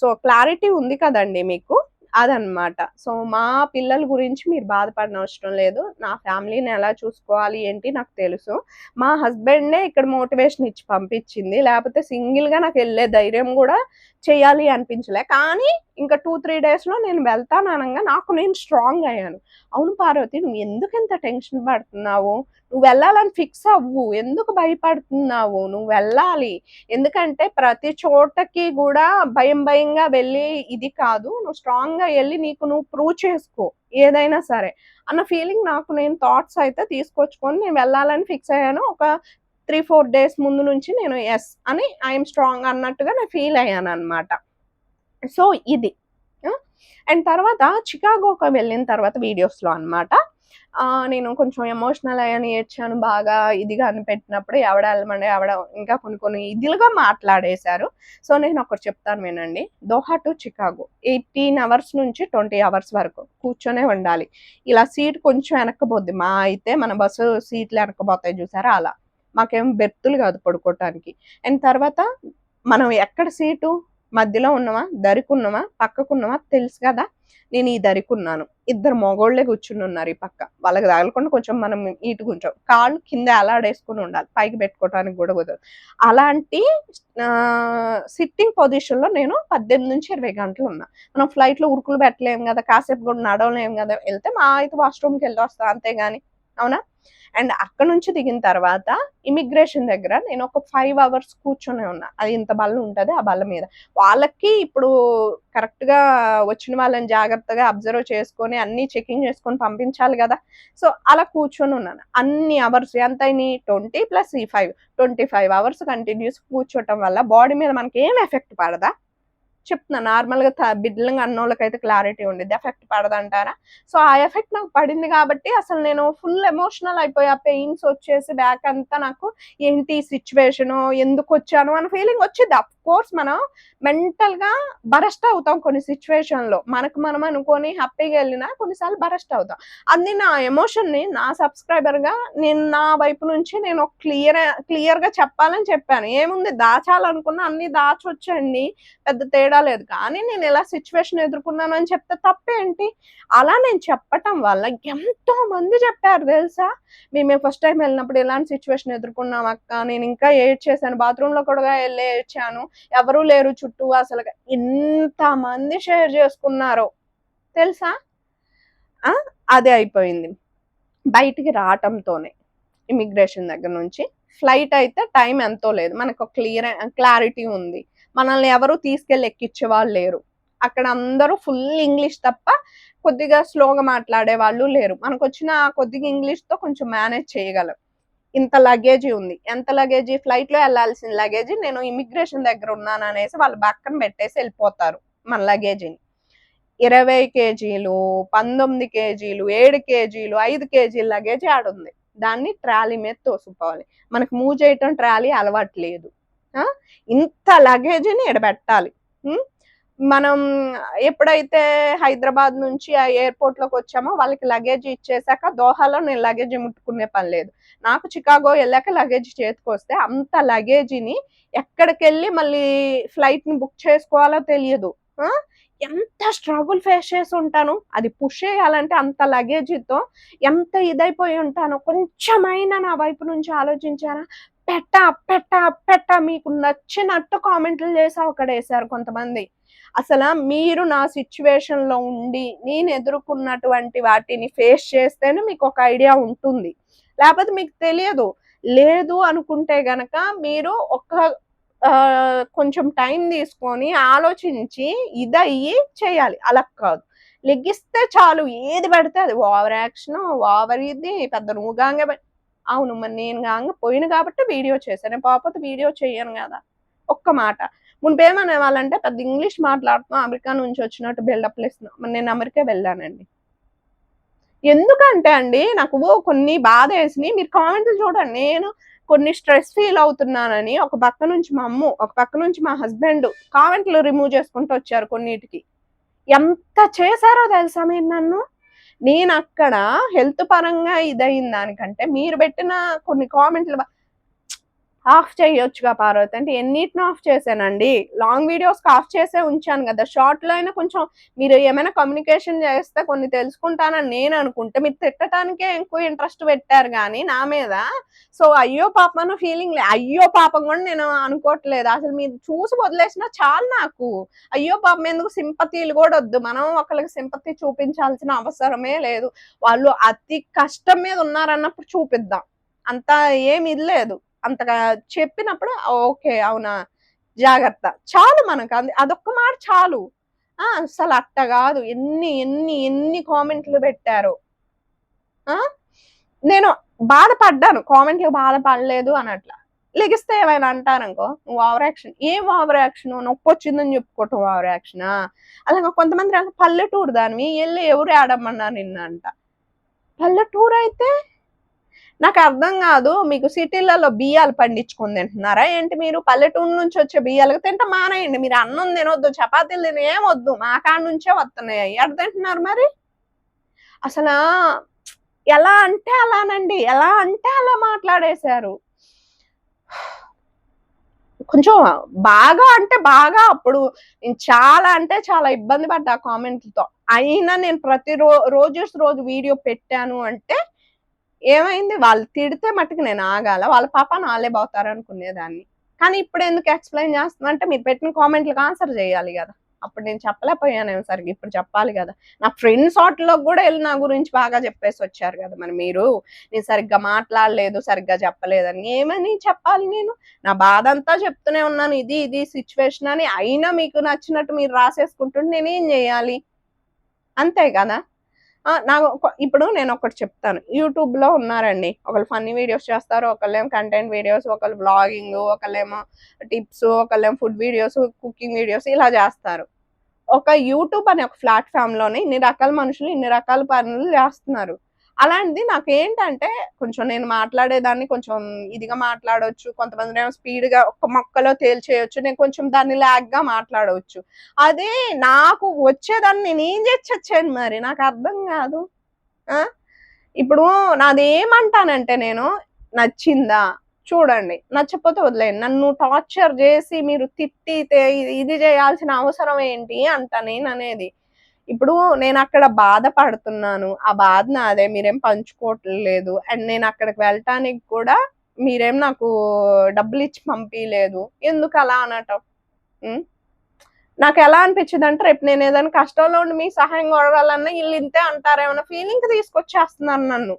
సో, క్లారిటీ ఉంది కదండీ మీకు. అదనమాట. సో, మా పిల్లల గురించి మీరు బాధపడనవసరం లేదు. నా ఫ్యామిలీని ఎలా చూసుకోవాలి ఏంటి నాకు తెలుసు. మా హస్బెండే ఇక్కడ మోటివేషన్ ఇచ్చి పంపించింది. లేపోతే సింగిల్‌గా నాకెళ్ళే ధైర్యం గూడా చేయాలి అనిపించలే. కానీ ఇంకా 2, 3 డేస్‌లో నేను వెళ్తాననంగా నాకు నేను స్ట్రాంగ్ అయ్యాను. అవును పార్వతి నువ్వు ఎందుకింత టెన్షన్ పడుతున్నావు? నువ్వు వెళ్ళాలని ఫిక్స్ అవ్వు. ఎందుకు భయపడుతున్నావు? నువ్వు వెళ్ళాలి. ఎందుకంటే ప్రతి చోటకి గూడా భయంగా వెళ్ళి ఇది కాదు. నువ్వు స్ట్రాంగ్‌గా ఎళ్లి నీకు నువ్వు ప్రూవ్ చేసుకో. ఏదైనా సరే. అన్న ఫీలింగ్ నాకు నేను థాట్స్ అయితే తీసుకొచ్చుకొని నేను వెళ్ళాలని ఫిక్స్ అయ్యాను. ఒక 3, 4 డేస్ ముందు నుంచి నేను యెస్ అని ఐ యామ్ స్ట్రాంగ్ అన్నట్టుగా నేను ఫీల్ అయ్యాననమాట. సో, ఇది. ఆ! అండ్ తర్వాత చికాగోకి వెళ్ళిన తర్వాత వీడియోస్లో అనమాట నేను కొంచెం ఎమోషనల్ అయ్యాను, ఏడ్చాను బాగా ఇదిగా అని పెట్టినప్పుడు ఎవడ వెళ్ళమండి ఎవడ ఇంకా కొన్ని ఇదిలుగా మాట్లాడేశారు. సో నేను ఒకటి చెప్తాను వినండి. దోహా టు చికాగో 18 అవర్స్ నుంచి 20 అవర్స్ వరకు కూర్చొనే ఉండాలి. ఇలా సీట్ కొంచెం వెనక్కపోద్ది, మా అయితే మన బస్సు సీట్లు వెనక్కపోతాయి చూసారా అలా. మాకేం బెర్తులు కాదు పడుకోవటానికి. అండ్ తర్వాత మనం ఎక్కడ సీటు మధ్యలో ఉన్నమా, దరికున్నమా, పక్కకున్నమా తెలుసు కదా. నేను ఈ దరికున్నాను, ఇద్దరు మగోళ్లే కూర్చుని ఉన్నారు ఈ పక్క. వాళ్ళకి తగలకుండా కొంచెం మనం ఇటు కొంచెం కాళ్ళు కింద అలాడేసుకుని ఉండాలి, పైకి పెట్టుకోవడానికి కూడా కుదరదు. అలాంటి సిట్టింగ్ పొజిషన్ లో నేను 18 నుంచి 20 గంటలు ఉన్నా. మనం ఫ్లైట్ లో ఉరుకులు పెట్టలేము కదా, కాసేపు కూడా నడవలేము కదా, వెళ్తే మా అయితే వాష్రూమ్కి వెళ్ళి వస్తా అంతేగాని, అవునా. అండ్ అక్కడ నుంచి దిగిన తర్వాత ఇమిగ్రేషన్ దగ్గర నేను ఒక 5 అవర్స్ కూర్చొని ఉన్నా. అది ఇంత బల్ల ఉంటుంది, ఆ బల్ల మీద వాళ్ళకి ఇప్పుడు కరెక్ట్ గా వచ్చిన వాళ్ళని జాగ్రత్తగా అబ్జర్వ్ చేసుకొని అన్ని చెకింగ్ చేసుకొని పంపించాలి కదా. సో అలా కూర్చొని ఉన్నాను అన్ని అవర్స్. ఎంత అయినాయి 20 + ఈ 5, 25 అవర్స్ కంటిన్యూస్ కూర్చోటం వల్ల బాడీ మీద మనకి ఏం ఎఫెక్ట్ పడదా చెప్తున్నా. నార్మల్గా బిడ్డలంగా అన్నోళ్ళకైతే క్లారిటీ ఉండేది, ఎఫెక్ట్ పడదంటారా. సో ఆ ఎఫెక్ట్ నాకు పడింది కాబట్టి అసలు నేను ఫుల్ ఎమోషనల్ అయిపోయా. పెయిన్స్ వచ్చేసి బ్యాక్ అంతా నాకు ఏంటి సిచ్యువేషన్, ఎందుకు వచ్చాను అన్న ఫీలింగ్ వచ్చింది. అఫ్ కోర్స్ మనం మెంటల్ గా బరస్ట్ అవుతాం కొన్ని సిచ్యువేషన్ లో, మనకు మనం అనుకొని హ్యాపీగా వెళ్ళినా కొన్నిసార్లు బరస్ట్ అవుతాం. అది నా ఎమోషన్ ని నా సబ్స్క్రైబర్ గా నేను నా వైపు నుంచి నేను క్లియర్ గా చెప్పాలని చెప్పాను. ఏముంది దాచాలనుకున్నా అన్ని దాచొచ్చండి, పెద్ద తేడా లేదు. కానీ నేను ఎలా సిచ్యువేషన్ ఎదుర్కొన్నాను అని చెప్తే తప్పేంటి. అలా నేను చెప్పటం వల్ల ఎంతో మంది చెప్పారు తెలుసా. మేము ఫస్ట్ టైం వెళ్ళినప్పుడు ఎలాంటి సిచ్యువేషన్ ఎదుర్కొన్నాం అక్క, నేను ఇంకా ఏడ్చేసాను, బాత్రూమ్ లో కూడా వెళ్ళి ఏడ్చాను, ఎవరూ లేరు చుట్టూ. అసలు ఇంత మంది షేర్ చేసుకున్నారో తెలుసా. అదే అయిపోయింది బయటికి రావటంతోనే. ఇమిగ్రేషన్ దగ్గర నుంచి ఫ్లైట్ అయితే టైం ఎంతో లేదు, మనకు క్లారిటీ ఉంది, మనల్ని ఎవరు తీసుకెళ్ళి ఎక్కించే వాళ్ళు లేరు. అక్కడ అందరూ ఫుల్ ఇంగ్లీష్ తప్ప కొద్దిగా స్లోగా మాట్లాడే వాళ్ళు లేరు. మనకు వచ్చిన కొద్దిగా ఇంగ్లీష్ తో కొంచెం మేనేజ్ చేయగలం. ఇంత లగేజీ ఉంది, ఎంత లగేజీ, ఫ్లైట్ లో వెళ్ళాల్సిన లగేజీ నేను ఇమిగ్రేషన్ దగ్గర ఉన్నాను అనేసి వాళ్ళు పక్కన పెట్టేసి వెళ్ళిపోతారు మన లగేజీని. 20 కేజీలు, 19 కేజీలు, 7 కేజీలు, 5 కేజీల లగేజీ ఆడుంది. దాన్ని ట్రాలీ మీద తోసుకోవాలి. మనకు మూవ్ చేయటం ట్రాలీ అలవాటు లేదు. ఇంత లగేజీని ఎడబెట్టాలి. మనం ఎప్పుడైతే హైదరాబాద్ నుంచి ఆ ఎయిర్పోర్ట్ లోకి వచ్చామో వాళ్ళకి లగేజ్ ఇచ్చేసాక దోహాలో నేను లగేజ్ ముట్టుకునే పని లేదు. నాకు చికాగో వెళ్ళాక లగేజ్ చేతికి వస్తే అంత లగేజీని ఎక్కడికెళ్ళి మళ్ళీ ఫ్లైట్ ని బుక్ చేసుకోవాలో తెలియదు. ఎంత స్ట్రగుల్ ఫేస్ చేసి ఉంటాను. అది పుష్ చేయాలంటే అంత లగేజీతో ఎంత ఇదైపోయి ఉంటానో కొంచెమైనా నా వైపు నుంచి ఆలోచించారా. పెట్ట మీకు నచ్చినట్టు కామెంట్లు చేసి ఒకడేశారు కొంతమంది. అసలు మీరు నా సిచ్యువేషన్ లో ఉండి నేను ఎదుర్కొన్నటువంటి వాటిని ఫేస్ చేస్తేనే మీకు ఒక ఐడియా ఉంటుంది, లేకపోతే మీకు తెలియదు. లేదు అనుకుంటే గనక మీరు కొంచెం టైం తీసుకొని ఆలోచించి ఇదయ్యి చేయాలి. అలా కాదు, లెగ్గిస్తే చాలు ఏది పడితే అది. ఓవర్ యాక్షన్, ఓవర్ ఇది, పెద్ద నువ్వుగాంగే. అవును, మరి నేను గాంగ పోయిన కాబట్టి వీడియో చేశాను, నేను పోకపోతే వీడియో చేయను కదా. ఒక్క మాట మునిపేమనే వాళ్ళంటే పెద్ద ఇంగ్లీష్ మాట్లాడుతున్నాం, అమెరికా నుంచి వచ్చినట్టు బిల్డప్లు ఇస్తున్నాం. మరి నేను అమెరికా వెళ్ళానండి. ఎందుకంటే అండి నాకు కొన్ని బాధ వేసినాయి. మీరు కామెంట్లు చూడండి. నేను కొన్ని స్ట్రెస్ ఫీల్ అవుతున్నానని ఒక పక్క నుంచి మా అమ్మ, ఒక పక్క నుంచి మా హస్బెండ్ కామెంట్లు రిమూవ్ చేసుకుంటూ వచ్చారు కొన్నిటికి. ఎంత చేశారో తెలుసా మీరు నన్ను. నేను అక్కడ హెల్త్ పరంగా ఇదైన దానికంటే మీరు పెట్టిన కొన్ని కామెంట్లు ఆఫ్ చేయొచ్చుగా పార్వతి అంటే ఎన్నిటిని ఆఫ్ చేశానండి. లాంగ్ వీడియోస్కి ఆఫ్ చేసే ఉంచాను కదా. షార్ట్లో అయినా కొంచెం మీరు ఏమైనా కమ్యూనికేషన్ చేస్తే కొన్ని తెలుసుకుంటానని నేను అనుకుంటే మీరు తిట్టడానికే ఎక్కువ ఇంట్రెస్ట్ పెట్టారు కానీ నా మీద. సో అయ్యో పాపం అన్న ఫీలింగ్ అయ్యో పాపం కూడా నేను అనుకోవట్లేదు. అసలు మీరు చూసి వదిలేసినా చాలు నాకు. అయ్యో పాపం ఎందుకు, సింపతీలు కూడా వద్దు. మనం ఒకరికి సింపతి చూపించాల్సిన అవసరమే లేదు. వాళ్ళు అతి కష్టం మీద ఉన్నారన్నప్పుడు చూపిద్దాం, అంత ఏమి ఇది లేదు. అంతగా చెప్పినప్పుడు ఓకే అవునా జాగ్రత్త చాలు మనకు. అదొక్క మాట చాలు. అసలు అట్ట కాదు, ఎన్ని ఎన్ని ఎన్ని కామెంట్లు పెట్టారు. నేను బాధపడ్డాను, కామెంట్లు బాధపడలేదు అనట్లా. లెగిస్తే ఏమైనా అంటారనుకో, నువ్వు ఓవర్ యాక్షన్. ఏం ఓవర్ యాక్షన్? నొప్పి వచ్చిందని చెప్పుకోవటం ఓవర్ యాక్షనా? అలాగే కొంతమంది పల్లెటూరు దానివి ఎళ్ళి ఎవరు ఏడమన్నారు నిన్ను అంట. పల్లెటూరు అయితే నాకు అర్థం కాదు. మీకు సిటీలలో బియ్యాలు పండించుకొని తింటున్నారా ఏంటి మీరు? పల్లెటూరు నుంచి వచ్చే బియ్యాలు తింటే మానేయండి. మీరు అన్నం తినొద్దు, చపాతీలు ఏమొద్దు. మా కాడ నుంచే వస్తున్నాయి. ఎక్కడ తింటున్నారు మరి? అసలా ఎలా అంటే అలానండి. ఎలా అంటే అలా మాట్లాడేశారు. కొంచెం బాగా అంటే బాగా అప్పుడు నేను చాలా అంటే చాలా ఇబ్బంది పడ్డా ఆ కామెంట్‌లతో. అయినా నేను రోజు వీడియో పెట్టాను అంటే ఏమైంది? వాళ్ళు తిడితే మట్టుకు నేను ఆగాల. వాళ్ళ పాపాన ఆళ్ళే పోతారనుకునేదాన్ని. కానీ ఇప్పుడెందుకు ఎక్స్‌ప్లెయిన్ చేస్తున్నా అంటే మీరు పెట్టిన కామెంట్‌లకి ఆన్సర్ చేయాలి గదా! అప్పుడు నేను చెప్పలేకపోయానేమో సరిగ్గా. ఇప్పుడు చెప్పాలి గదా! నా ఫ్రెండ్స్ ఆటిలోకి గూడా ఎళ్లి నా గురించి బాగా చెప్పేసొచ్చారు గదా! మరి మీరు. నేను సరిగ్గా మాట్లాడలేదు, సరిగ్గా చెప్పలేదని. ఏమని చెప్పాలి నేను? నా బాధంతా చెప్తూనే ఉన్నాను. ఇది సిట్యుయేషన్ అని. అయినా మీకు నచ్చినట్టు మీరు రాసేసుకుంటుంటే నేనేం జేయాలి? అంతే గదా! నాకు ఇప్పుడు నేనొకటి చెప్తాను. యూట్యూబ్‌లో ఉన్నారండి. ఒకళ్ళు ఫన్నీ వీడియోస్ చేస్తారు. ఒకళ్ళేమో కంటెంట్ వీడియోస్, ఒకళ్ళు వ్లాగింగు, ఒకళ్ళేమో టిప్స్, ఒకళ్ళేమో ఫుడ్ వీడియోస్, కుకింగ్ వీడియోస్ ఇలా జేస్తారు. ఒక యూట్యూబ్ అనే ఒక ప్లాట్‌ఫార్మ్‌లోనే ఇన్ని రకాల మనుషులు ఇన్ని రకాల పనులు జేస్తున్నారు. అలాంటిది నాకేంటంటే కొంచెం నేను మాట్లాడేదాన్ని కొంచెం ఇదిగా మాట్లాడొచ్చు. కొంతమందినేమో స్పీడ్‌గా ఒక్క మొక్కలో తేల్చేయొచ్చు. నేను కొంచెం దాన్ని లాగ్‌గా మాట్లాడవచ్చు. అదే నాకు వచ్చేదాన్ని నేనేం జేసి చచ్చాను మరి? నాకర్థం గాదు. ఆ! ఇప్పుడు నాదేమంటానంటే నేను నచ్చిందా? చూడండి. నచ్చకపోతే వదిలేయండి. నన్ను టార్చర్ జేసి మీరు తిట్టితే ఇది జేయాల్సిన అవసరం ఏంటి అంట నేననేది. ఇప్పుడు నేనక్కడ బాధపడుతున్నాను. ఆ బాధ నాదే. మీరేం పంచుకోవట్లేదు. అండ్ నేనక్కడికి వెళ్ళటానికి కూడా మీరేం నాకు డబ్బులిచ్చి పంపియలేదు. ఎందుకలా అనటం? హ్మ్. నాకెలా అనిపిచ్చిదంటే రేపు నేనేదైనా కష్టంలో ఉండి మీకు సహాయం కోరాలన్నా ఈళ్ళింతే అంటారేమో అన్న ఫీలింగ్‌కి తీసుకొచ్చేస్తున్నారు నన్ను.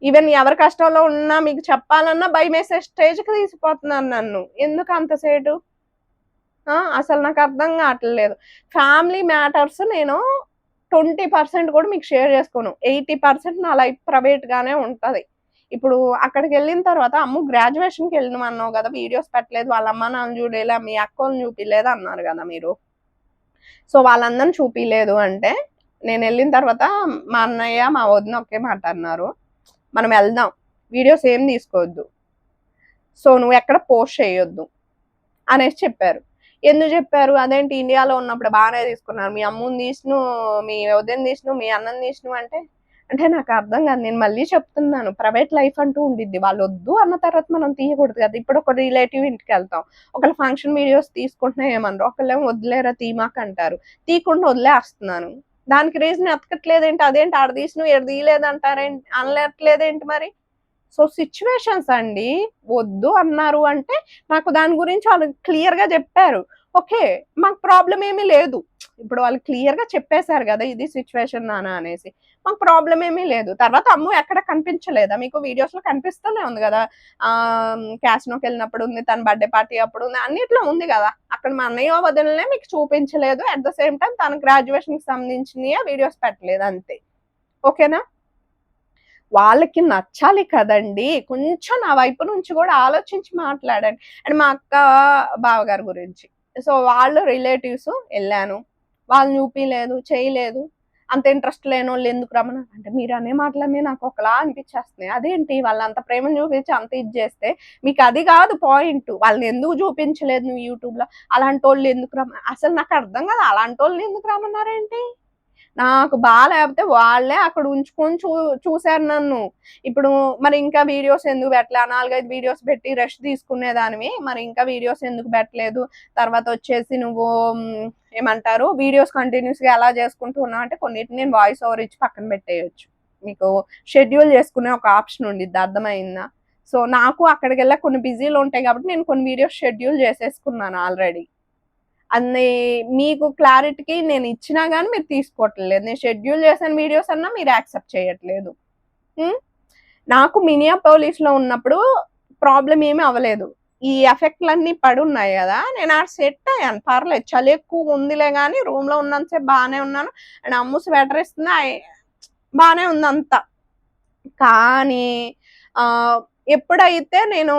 ఈవెన్ ఎవరు కష్టంలో ఉన్నా మీకు చెప్పాలన్నా భయమేసే స్టేజ్‌కి తీసుకుపోతున్నారు నన్ను. ఎందుకంత సేటు? అసలు నాకర్థం గాట్లేదు. ఫ్యామిలీ మ్యాటర్స్ నేను 20% కూడా మీకు షేర్ చేసుకోను. 80% నా లైఫ్ ప్రైవేట్‌గానే ఉంటది. ఇప్పుడు అక్కడికెళ్ళిన తర్వాత అమ్ము గ్రాడ్యుయేషన్‌కెళ్ళినవన్నావు గదా! వీడియోస్ పెట్టలేదు. వాళ్ళ అమ్మ నాన్నని చూడేలా, మీ అక్కోళ్ళని చూపియలేదు అన్నారు గదా మీరు. సో, వాళ్ళందరిని చూపియలేదు అంటే, నేనెళ్ళిన తర్వాత మా అన్నయ్య, మా వదిన ఒకే మాట అన్నారు. మనం ఎళ్దాం. వీడియోస్ ఏం తీసుకోవద్దు. సో, నువ్వెక్కడ పోస్ట్ చేయొద్దు అనేసి చెప్పారు. ఎందుకు చెప్పారు? అదేంటి ఇండియాలో ఉన్నప్పుడు బానే తీసుకున్నారు. మీ అమ్ముని తీసినవు, మీ వదినని తీసినవు, మీ అన్నని తీసినవు అంటే నాకర్థం కాదు. నేను మళ్ళీ చెప్తున్నాను. ప్రైవేట్ లైఫ్ అంటూ ఉండిద్ది. వాళ్ళొద్దు అన్న తర్వాత మనం తీయకూడదు కదా! ఇప్పుడు ఒక రిలేటివ్ ఇంటికెళ్తాం. ఒకళ్ళ ఫంక్షన్ వీడియోస్ తీసుకుంటున్నా ఏమనరు. ఒకళ్ళేమో వద్దులేరా తీయమాకంటారు. తీయకుండా వదిలేస్తున్నాను. దానికి రీజన్ ఎతకట్లేదేంటి? అదేంటి ఆడ తీసినవు ఈడ తీయలేదంటారేంటి అనట్లేదేంటి మరి? సో, సిట్యుయేషన్స్ అండి. వద్దు అన్నారు అంటే, నాకు దాని గురించి వాళ్ళు క్లియర్‌గా జెప్పారు. ఓకే. మాకు ప్రాబ్లమ్ ఏమీ లేదు. ఇప్పుడు వాళ్ళు క్లియర్‌గా చెప్పేసారు గదా! ఇది సిట్యుయేషన్ నాన్న అనేసి. మాకు ప్రాబ్లమ్ ఏమీ లేదు. తర్వాత అమ్ము ఎక్కడ కనిపించలేదా మీకు? వీడియోస్‌లో కనిపిస్తూనే ఉంది గదా! క్యాసినోకెళ్ళినప్పుడు ఉంది. తన బర్త్‌డే పార్టీ అప్పుడు ఉంది. అన్నిట్లో ఉంది గదా! అక్కడ మా అన్నయ్య, వదినలనే మీకు చూపించలేదు. అట్ ద సేమ్ టైమ్ తన గ్రాడ్యుయేషన్‌కి సంబంధించినయే వీడియోస్ పెట్టలేదు అంతే. ఓకేనా? వాళ్ళకి నచ్చాలి కదండీ! కొంచెం నా వైపు నుంచి గూడా ఆలోచించి మాట్లాడండి. అండ్ మా అక్క, బావగారి గురించి. సో, వాళ్ళు రిలేటివ్స్ ఎళ్ళాను. వాళ్ళని చూపియలేదు, చేయలేదు. అంత ఇంట్రెస్ట్ లేనోళ్ళు ఎందుకు రమ్మన్నారు అంటే, మీరనే మాటలన్నీ నాకు ఒకలా అనిపిచ్చేస్తున్నాయి. అదేంటి వాళ్ళంత ప్రేమను చూపించి అంత ఇది జేస్తే, మీకది గాదు పాయింటు. వాళ్ళని ఎందుకు చూపించలేదు నువ్వు యూట్యూబ్‌లో? అలాంటోళ్ళు ఎందుకు అసలు నాకర్థం కాదు. అలాంటోళ్ళని ఎందుకు రమ్మన్నారేంటి? నాకు లేపోతే వాళ్ళే అక్కడ ఉంచుకొని చూసారు నన్ను. ఇప్పుడు మరి ఇంకా వీడియోస్ ఎందుకు పెట్టలే? 4, 5 వీడియోస్ పెట్టి రెస్ట్ తీసుకునేదానివి. మరి ఇంకా వీడియోస్ ఎందుకు పెట్టలేదు? తర్వాతొచ్చేసి నువ్వు ఏమంటారు? వీడియోస్ కంటిన్యూయస్‌గా ఎలా చేసుకుంటూ ఉన్నావంటే కొన్నిటిని నేను వాయిస్ ఓవర్ ఇచ్చి పక్కన పెట్టేయొచ్చు. మీకు షెడ్యూల్ చేసుకునే ఒక ఆప్షన్ ఉండిద్ది. అర్థమయిందా? సో, నాకు అక్కడికెళ్ళాక కొన్ని బిజీలు ఉంటాయి కాబట్టి నేను కొన్ని వీడియోస్ షెడ్యూల్ చేసేసుకున్నాను ఆల్రెడీ. అన్ని మీకు క్లారిటీకి నేనిచ్చినా గాని మీరు తీసుకోవట్లేదు. నేను షెడ్యూల్ చేసిన వీడియోస్ అన్నా మీరు యాక్సెప్ట్ చేయట్లేదు. హ్మ్. నాకు మినియాపోలిస్‌లో ఉన్నప్పుడు ప్రాబ్లమ్ ఏమి అవ్వలేదు. ఈ ఎఫెక్ట్‌లన్నీ పడున్నాయి గదా! నేను ఆడ సెట్ అయ్యాను. పర్లేదు చలి ఎక్కువుందిలే గాని రూమ్‌లో ఉన్నంత సేపు బానే ఉన్నాను. అండ్ అమ్ము స్వెటర్ ఇస్తుంది. బానే ఉందంతా. కానీ ఎప్పుడైతే నేను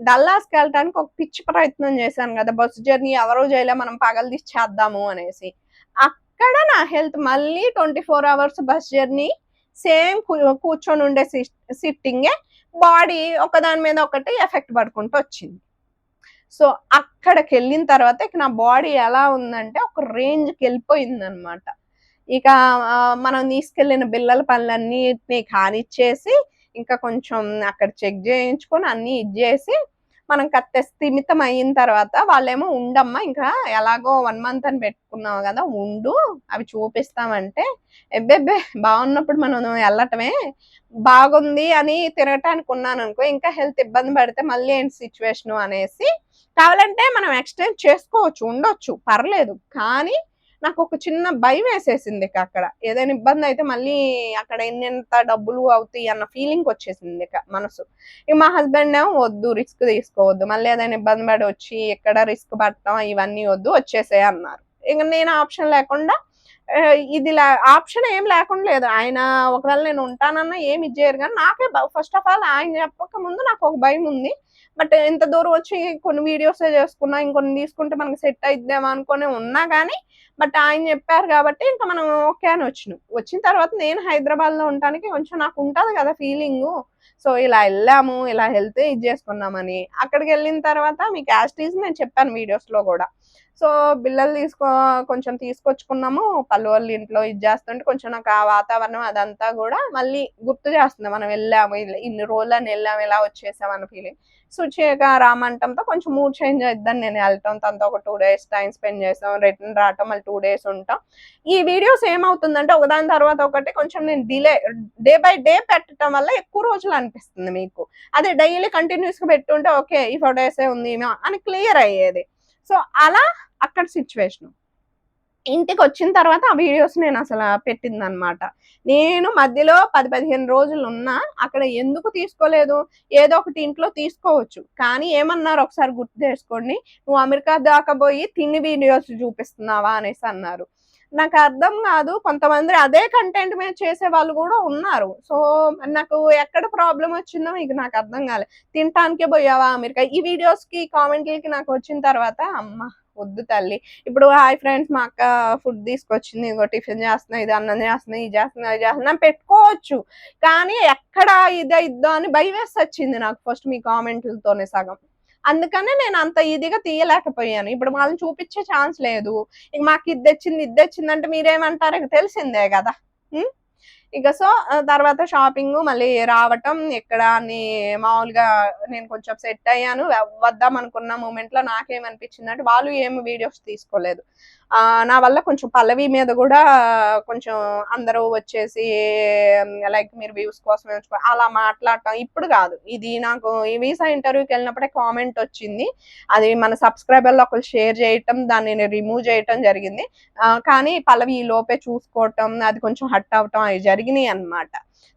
డల్లాస్‌కి వెళ్ళటానికి ఒక పిచ్చి ప్రయత్నం చేశాను కదా! బస్సు జర్నీ ఎవరు చేయలే మనం పగలు చేద్దాము అనేసి. అక్కడ నా హెల్త్ మళ్ళీ 24 అవర్స్ బస్ జర్నీ సేమ్ కూర్చొని ఉండే సిట్టింగే బాడీ ఒకదాని మీద ఒకటి ఎఫెక్ట్ పడుకుంటూ వచ్చింది. సో, అక్కడికెళ్ళిన తర్వాత ఇక నా బాడీ ఎలా ఉందంటే ఒక రేంజ్‌కెళ్ళిపోయిందనమాట. ఇక మనం తీసుకెళ్ళిన బిల్లల పనులన్నిటిని కానిచ్చేసి, ఇంకా కొంచెం అక్కడ చెక్ జేయించుకొని అన్నీ ఇది జేసి, మనం కాస్త స్థిమితం అయిన తర్వాత వాళ్ళేమో ఉండమ్మా ఇంకా ఎలాగో 1 మంత్ అని పెట్టుకున్నావు గదా! ఉండు అవి చూపిస్తామంటే, ఎబ్బెబ్బే! బాగున్నప్పుడు మనం ఎళ్ళటమే. బాగుంది అని తిరగటానికి ఉన్నాననుకో, ఇంకా హెల్త్ ఇబ్బంది పడితే మళ్ళీ ఏంటి సిట్యుయేషను అనేసి, కావాలంటే మనం ఎక్స్‌టెండ్ చేసుకోవచ్చు, ఉండొచ్చు పర్లేదు. కానీ నాకొక చిన్న భయమేసేసిందిక అక్కడ. ఏదైనా ఇబ్బందయితే మళ్ళీ అక్కడ ఎన్నెంత డబ్బులు అవుతాయి అన్న ఫీలింగ్‌కొచ్చేసిందిక మనసు. ఇక మా హస్బెండేమో వద్దు రిస్క్ తీసుకోవద్దు. మళ్ళీ ఏదైనా ఇబ్బంది పడి వచ్చి ఎక్కడ రిస్క్ పడటం ఇవన్నీ వద్దు వచ్చేసేయి అన్నారు. ఇక నేను ఆప్షన్ లేకుండా ఇది ఆప్షన్ ఏం లేకుండా లేదు. ఆయన ఒకవేళ నేను ఉంటానన్నా ఏమి ఇది చేయరు గానీ నాకే ఫస్ట్ ఆఫ్ ఆల్ ఆయన చెప్పక ముందు నాకొక భయముంది. బట్ ఇంత దూరం వచ్చి కొన్ని వీడియోసే చేసుకున్నా, ఇంకొన్ని తీసుకుంటే మనకు సెట్ అయిద్దేమో అనుకోని ఉన్నా గానీ బట్ ఆయన చెప్పారు కాబట్టి ఇంకా మనం ఓకే అని వచ్చినాం. వచ్చిన తర్వాత నేను హైదరాబాద్‌లో ఉండటానికి కొంచెం నాకు ఉంటది కదా ఫీలింగు. సో, ఇలా ఎళ్ళాము, ఇలా హెల్త్ ఇది చేసుకున్నామని. అక్కడికెళ్ళిన తర్వాత మీకు యాజ్ ఇట్ ఈజ్ నేను చెప్పాను వీడియోస్‌లో గూడా. సో, బిళ్ళలు కొంచెం తీసుకొచ్చుకున్నాము. పళ్ళు వాళ్ళ ఇంట్లో ఇది చేస్తుంటే కొంచెం నాకు ఆ వాతావరణం అదంతా గూడా మళ్ళీ గుర్తు చేస్తుంది. మనం వెళ్ళాము, ఇన్ని రోజులని ఎళ్ళాము, ఇలా వచ్చేసాం అన్న ఫీలింగ్. సుచిగా రామంటంతో కొంచెం మూడ్ చేంజ్ అయిద్దని నేను ఎళ్ళటం. తనతో ఒక 2 డేస్ టైమ్ స్పెండ్ చేసాం. రిటర్న్ రావటం, మళ్ళీ 2 డేస్ ఉంటాం. ఈ వీడియోస్ ఏమవుతుందంటే ఒకదాని తర్వాత ఒకటి కొంచెం నేను డే బై డే పెట్టటం వల్ల ఎక్కువ రోజులు అనిపిస్తుంది మీకు. అదే డైలీ కంటిన్యూయస్‌గా పెట్టుంటే ఓకే. ఈ 4 డేసే ఉంది అని క్లియర్ అయ్యేది. సో, అలా అక్కడ సిట్యుయేషను. ఇంటికొచ్చిన తర్వాత ఆ వీడియోస్ నేనసల పెట్టిందనమాట. నేను మధ్యలో 10, 15 రోజులున్నా అక్కడ ఎందుకు తీసుకోలేదు? ఏదో ఒకటి ఇంట్లో తీసుకోవచ్చు. కానీ ఏమన్నారు ఒకసారి గుర్తు చేసుకోండి. "నువ్వు అమెరికా దాకా బోయి తిని వీడియోస్ చూపిస్తున్నావా?" అనేసన్నారు. నాకర్థం గాదు. కొంతమంది అదే కంటెంట్ మీద చేసేవాళ్ళు గూడా ఉన్నారు. సో, నాకు ఎక్కడ ప్రాబ్లమొచ్చిందో ఇక నాకర్థం గాలే. "తినటానికే బోయావా అమెరికా?" ఈ వీడియోస్‌కి, కామెంట్‌లకి నాకొచ్చిన తర్వాత అమ్మ! వద్దు తల్లి. ఇప్పుడు హాయ్ ఫ్రెండ్స్ మా అక్క ఫుడ్ తీసుకొచ్చింది. ఇదిగో టిఫిన్ చేస్తున్నా, ఇది అన్నం చేస్తున్నా, ఇది చేస్తున్నా, అది చేస్తున్నా అని పెట్టుకోవచ్చు. కానీ ఎక్కడ ఇదయిద్దో అని భయమేసొచ్చింది నాకు ఫస్ట్ మీ కామెంట్‌లతోనే సగం. అందుకనే నేను అంత ఈజీగా తీయలేకపోయాను. ఇప్పుడు వాళ్ళని చూపించే ఛాన్స్ లేదు. ఇక మాకు ఇది తెచ్చింది, ఇది తెచ్చిందంటే మీరేమంటారు? ఇక తెలిసిందే గదా! హ్మ్. ఇక సో, తర్వాత షాపింగు మళ్ళీ రావటం ఇక్కడ అని మామూలుగా నేను కొంచెం సెట్ అయ్యాను. వద్దాం అనుకున్న మూమెంట్‌లో నాకేమనిపించిందంటే వాళ్ళు ఏమి వీడియోస్ తీసుకోలేదు. నా వల్ల కొంచెం పల్లవి మీద గూడా కొంచెం అందరూ వచ్చేసి లైక్ మీరు వ్యూస్ కోసమే అలా మాట్లాడటం ఇప్పుడు గాదు. ఇది నాకు ఈ వీసా ఇంటర్వ్యూకెళ్ళినప్పుడే కామెంట్ వచ్చింది. అది మన సబ్‌స్క్రైబర్‌లో ఒకళ్ళు షేర్ చేయటం, దాన్ని నేను రిమూవ్ చేయటం జరిగింది. కానీ పల్లవి ఈలోపే చూసుకోవటం, అది కొంచెం హర్ట్ అవ్వటం అయి జరిగినియన్నమాట.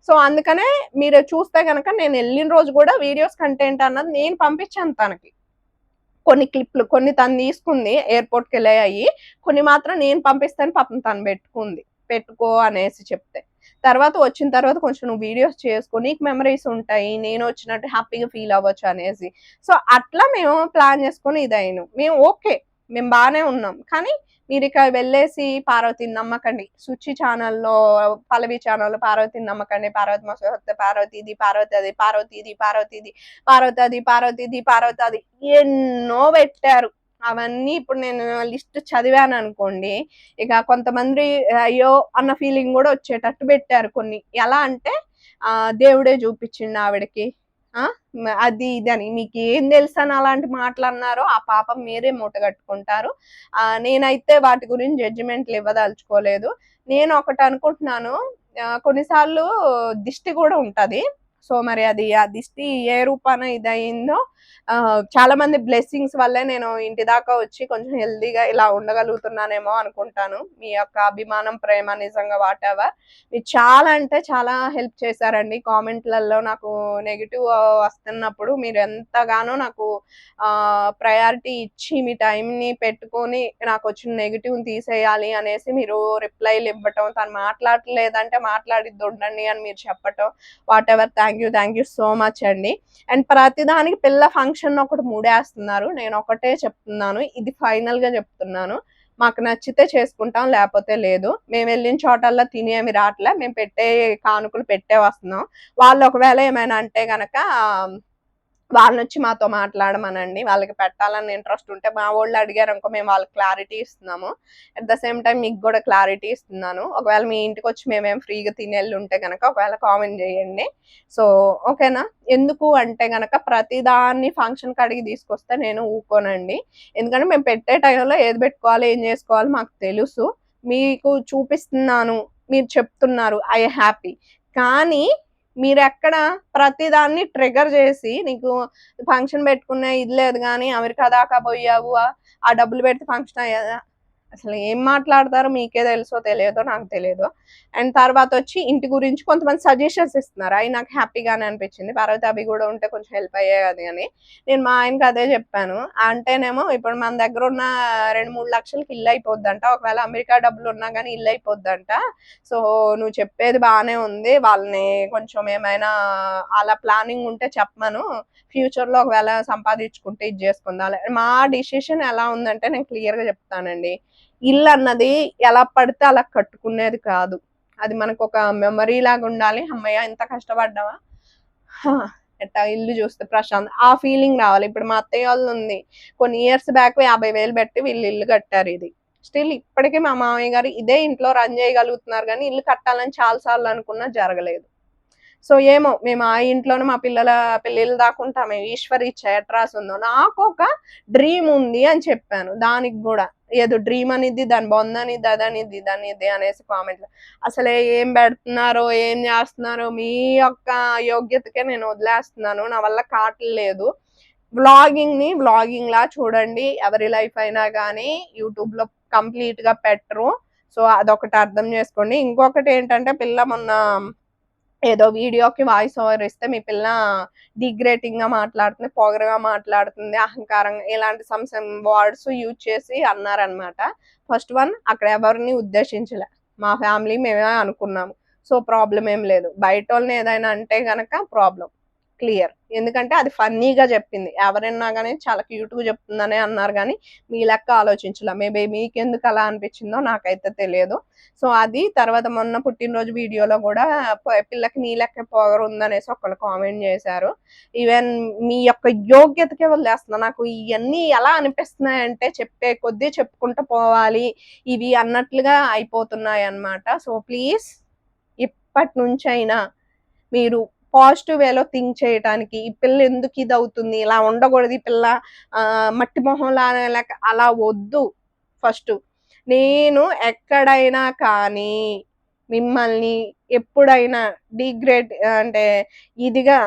సో, అందుకనే మీరు చూస్తే గనక నేనెళ్ళిన రోజు గూడా వీడియోస్ కంటెంట్ అన్నది నేను పంపించాను తనకి. కొన్ని క్లిప్‌లు కొన్ని తను తీసుకుంది ఎయిర్‌పోర్ట్‌కెళ్ళాయి. కొన్ని మాత్రం నేను పంపిస్తాను పాపం తను పెట్టుకుంది. పెట్టుకో అనేసి చెప్తే. తర్వాత వచ్చిన తర్వాత కొంచెం నువ్వు వీడియోస్ చేసుకో. నీకు మెమోరీస్ ఉంటాయి. నేనొచ్చినట్టు హ్యాపీగా ఫీల్ అవ్వచ్చు అనేసి. సో, అట్లా మేము ప్లాన్ చేసుకొని ఇదయినాం. మేము ఓకే. మేము బానే ఉన్నాం. కానీ మీరిక వెళ్ళేసి పార్వతిని నమ్మకండి. సుచి ఛానెల్‌లో, పల్లవి ఛానెల్‌లో పార్వతిని నమ్మకండి. పార్వతి మోసపోతే పార్వతి ఇది, పార్వతి అది, పార్వతి ఇది, పార్వతి ఇది, పార్వతి అది, పార్వతి ఇది, పార్వతి అది ఎన్నో పెట్టారు. అవన్నీ ఇప్పుడు నేను లిస్ట్ చదివాననుకోండి, ఇక కొంతమంది అయ్యో! అన్న ఫీలింగ్ గూడా వచ్చేటట్టు పెట్టారు కొన్ని. ఎలా అంటే దేవుడే చూపిచ్చిండు ఆవిడకి. ఆ! అది ఇదని. మీకేం తెలుసని అలాంటి మాటలన్నారో ఆ పాపం మీరే మూటగట్టుకుంటారు. నేనైతే వాటి గురించి జడ్జిమెంట్లు ఇవ్వదలుచుకోలేదు. నేను ఒకటనుకుంటున్నాను కొన్నిసార్లు దిష్టి గూడా ఉంటది. సో, మరి అది ఆ దిష్టి ఏ రూపాన ఇదయిందో చాలా మంది బ్లెస్సింగ్స్ వల్లే నేను ఇంటి దాకా వచ్చి కొంచెం హెల్తీగా ఇలా ఉండగలుగుతున్నానేమో అనుకుంటాను. మీ యొక్క అభిమానం, ప్రేమ నిజంగా వాటెవర్ మీరు చాలా అంటే చాలా హెల్ప్ చేశారండి. కామెంట్‌లలో నాకు నెగెటివ్ వస్తున్నప్పుడు మీరు ఎంతగానో నాకు ప్రయారిటీ ఇచ్చి మీ టైంని పెట్టుకొని నాకొచ్చిన నెగెటివ్‌ని తీసేయాలి అనేసి మీరు రిప్లైలు ఇవ్వటం, తను మాట్లాడలేదంటే మాట్లాడిద్ది ఉండండి అని మీరు చెప్పటం, whatever thank you so much అండి. అండ్ ప్రతిదానికి పిల్ల ఫంక్షన్ ఒకటి మూడేస్తున్నారు. నేను ఒకటే చెప్తున్నాను, ఇది ఫైనల్‌గా చెప్తున్నాను. మాకు నచ్చితే చేసుకుంటాం, లేపోతే లేదు. మేము వెళ్ళిన చోటల్లా తినేమి రాట్లే. మేము పెట్టే కానుకలు పెట్టే వస్తున్నాం. వాళ్ళు ఒకవేళ ఏమైనా అంటే గనక వాళ్ళనొచ్చి మాతో మాట్లాడమనండి. వాళ్ళకి పెట్టాలని ఇంట్రెస్ట్ ఉంటే మా వోళ్ళు అడిగారనుకో మేము వాళ్ళకి క్లారిటీ ఇస్తున్నాము. అట్ ద సేమ్ టైమ్ మీకు గూడా క్లారిటీ ఇస్తున్నాను. ఒకవేళ మీ ఇంటికొచ్చి మేమేం ఫ్రీగా తినేళ్ళుంటే గనక ఒకవేళ కామెంట్ జేయండి. సో, ఓకేనా? ఎందుకు అంటే గనక ప్రతిదాన్ని ఫంక్షన్‌కి అడిగి తీసుకొస్తే నేను ఊకోనండి. ఎందుకంటే మేము పెట్టే టైంలో ఏది పెట్టుకోవాలి, ఏం జేసుకోవాలో మాకు తెలుసు. మీకు చూపిస్తున్నాను, మీరు చెప్తున్నారు. I happy. కానీ మీరెక్కడ ప్రతిదాన్ని ట్రిగ్గర్ జేసి నీకు ఫంక్షన్ పెట్టుకునే ఇది లేదు గానీ అమెరికా దాకా బోయావు. ఆ డబ్బులు పెడితే ఫంక్షన్ అయ్యేదా? అసలు ఏం మాట్లాడతారో మీకే తెలుసో తెలియదో నాకు తెలీదు. అండ్ తర్వాతొచ్చి ఇంటి గురించి కొంతమంది సజెషన్స్ ఇస్తున్నారు. అయి నాకు హ్యాపీగానే అనిపించింది. తర్వాత అవి గూడా ఉంటే కొంచెం హెల్ప్ అయ్యేది అని. నేను మా ఆయనకి అదే చెప్పాను. అంటేనేమో ఇప్పుడు మన దగ్గరున్న 2, 3 లక్షలకి ఇల్లు అయిపోద్దంట. ఒకవేళ అమెరికా డబ్బులున్నా గానీ ఇల్లు అయిపోద్దంట. సో, నువ్వు చెప్పేది బానే ఉంది. వాళ్ళని కొంచెం ఏమైనా అలా ప్లానింగ్ ఉంటే చెప్పమను. ఫ్యూచర్‌లో ఒకవేళ సంపాదించుకుంటే ఇది జేసుకుందాంలే. మా డిసిషన్ ఎలా ఉందంటే నేను క్లియర్‌గా చెప్తానండి. ఇల్లన్నది ఎలా పడితే అలా కట్టుకునేది కాదు. అది మనకొక మెమరీ లాగుండాలి. హమ్మయ్య! ఇంత కష్టపడ్డామా? హా! ఎట్టా ఇల్లు చూస్తే ఆ ఫీలింగ్ రావాలి. ఇప్పుడు మా అత్తయ్యోళ్ళదుంది. కొన్ని ఇయర్స్ బ్యాక్ 50,000 పెట్టి వీళ్ళు ఇల్లు కట్టారిది. స్టిల్ ఇప్పటికి మా మామయ్య గారు ఇదే ఇంట్లో రన్ చేయగలుగుతున్నారు గానీ, ఇల్లు కట్టాలని చాలా సార్లు అనుకున్నా జరగలేదు. సో, ఏమో మేము ఆ ఇంట్లోనే మా పిల్లల పెళ్ళిళ్ళ దాకా ఉంటాము. ఈశ్వరీచ్ఛ ఎట్ట రాసుందో. నాకొక డ్రీమ్ ఉంది అని చెప్పాను. దానికి గూడా. ఏదో డ్రీమ్ అనిద్ది, దాని బొందనిద్ది, అదనిద్ది, ఇదనిద్ది అనేసి కామెంట్‌లో. అసలే ఏం పెడుతున్నారో, ఏం జేస్తున్నారో మీ యొక్క యోగ్యతకే నేను వదిలేస్తున్నాను. నా వల్ల కావట్లేదు. వ్లాగింగ్‌లా చూడండి. ఎవరి లైఫ్ అయినా గానీ యూట్యూబ్‌లో కంప్లీట్‌గా పెట్టరు. సో, అదొకటి అర్థం జేసుకోండి. ఇంకొకటేంటంటే పిల్ల మొన్న ఏదో వీడియోకి వాయిస్ ఓవర్ ఇస్తే మీ పిల్ల డిగ్రేడింగ్‌గా మాట్లాడుతుంది, పొగరుగా మాట్లాడుతుంది, అహంకారంగా ఇలాంటి సమ్ వర్డ్స్ యూజ్ చేసి అన్నారనమాట. ఫస్ట్ వన్ అక్కడ ఎవరిని ఉద్దేశించలే. మా ఫ్యామిలీ మేమే అనుకున్నాము. సో, ప్రాబ్లమ్ ఏం లేదు. బయటోళ్ళని ఏదైనా అంటే గనక ప్రాబ్లమ్. క్లియర్. ఎందుకంటే అది ఫన్నీగా చెప్పింది. ఎవరైనా గాని చాలా క్యూట్‌గా చెప్తుందనే అన్నారు గానీ, మీ లెక్క ఆలోచించలా. మేబీ మీకెందుకు అలా అనిపించిందో నాకైతే తెలియదు. సో, అది తర్వాత మొన్న పుట్టినరోజు వీడియోలో గూడా పిల్లకి నీ లెక్కే పొగరుందనేసి ఒకళ్ళు కామెంట్ జేశారు. ఈవెన్ మీ యొక్క యోగ్యతకే వదిలేస్తున్నా. నాకు ఇయన్నీ ఎలా అనిపిస్తున్నాయంటే చెప్పే కొద్దీ చెప్పుకుంటూ పోవాలి. ఇవి అన్నట్లుగా అయిపోతున్నాయన్నమాట. సో, ప్లీజ్ ఇప్పటినుంచైనా మీరు పాజిటివ్ వేలో థింక్ చేయటానికి, ఈ పిల్ల ఎందుకు ఇదవుతుంది? ఇలా ఉండకూడదు ఈ పిల్ల మట్టి మొహంలా అలా వద్దు ఫస్టు. నేను ఎక్కడైనా కానీ మిమ్మల్ని ఎప్పుడైనా డిగ్రేడ్ అంటే ఇదిగా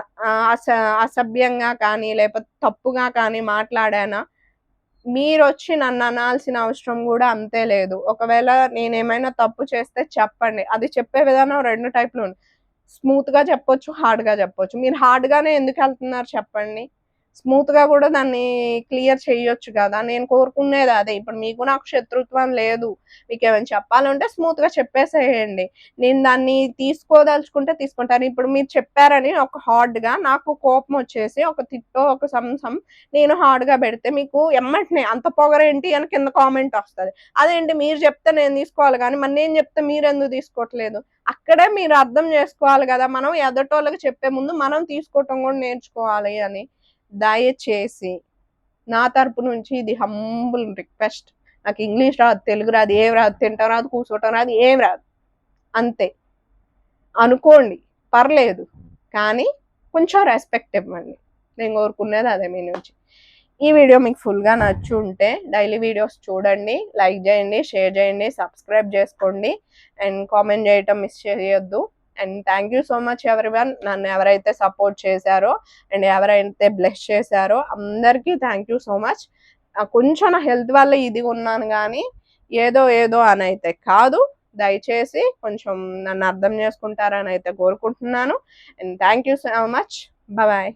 అసభ్యంగా కానీ, లేకపోతే తప్పుగా కానీ మాట్లాడానా? మీరొచ్చి నన్ననాల్సిన అవసరం గూడా అంతే లేదు. ఒకవేళ నేనేమైనా తప్పు చేస్తే చెప్పండి. అది చెప్పే విధానం 2 టైపులుంది. స్మూత్‌గా చెప్పొచ్చు, హార్డ్‌గా చెప్పొచ్చు. మీరు హార్డ్‌గానే ఎందుకెళ్తున్నారు చెప్పండి? స్మూత్‌గా గూడా దాన్ని క్లియర్ చెయ్యొచ్చు గదా! నేను కోరుకునేది అదే. ఇప్పుడు మీకు నాకు శత్రుత్వం లేదు. మీకేమైనా చెప్పాలంటే స్మూత్‌గా చెప్పేసేయండి. నేను దాన్ని తీసుకోదలుచుకుంటే తీసుకుంటాను. ఇప్పుడు మీరు చెప్పారని ఒక హార్డ్‌గా నాకు కోపమొచ్చేసి ఒక తిట్టో, ఒక నేను హార్డ్‌గా పెడితే మీకు ఎమ్మటనే అంత పొగరేంటి అని కింద కామెంటొస్తది. అదేంటి మీరు చెప్తే నేను తీసుకోవాలి గానీ, మరి నేను చెప్తే మీరెందుకు తీసుకోవట్లేదు? అక్కడే మీరు అర్థం చేసుకోవాలి గదా! మనం ఎదుటోళ్ళకి చెప్పే ముందు మనం తీసుకోవటం గూడా నేర్చుకోవాలి అని. దయచేసి నా తరపు నుంచి ఇది హంబుల్ రిక్వెస్ట్. నాకు ఇంగ్లీష్ రాదు, తెలుగు రాదు, ఏం రాదు, తినటం రాదు, కూర్చోటం రాదు, ఏం రాదు. అంతే. అనుకోండి పర్లేదు. కానీ కొంచెం రెస్పెక్ట్ ఇవ్వండి. నేను కోరుకునేది అదే మీ నుంచి. ఈ వీడియో మీకు ఫుల్‌గా నచ్చుంటే డైలీ వీడియోస్ చూడండి. లైక్ జేయండి, షేర్ జేయండి, సబ్స్క్రైబ్ జేసుకోండి. అండ్ కామెంట్ జేయటం మిస్ చేయొద్దు. And thank you so much everyone. నన్ను ఎవరైతే సపోర్ట్ చేశారో అండ్ ఎవరైతే బ్లెస్ చేశారో అందరికీ థ్యాంక్ యూ సో మచ్. కొంచెం నా హెల్త్ వల్ల ఇది ఉన్నాను కానీ ఏదో అని అయితే కాదు. దయచేసి కొంచెం నన్ను అర్థం చేసుకుంటారని అయితే కోరుకుంటున్నాను. And thank you so much. Bye.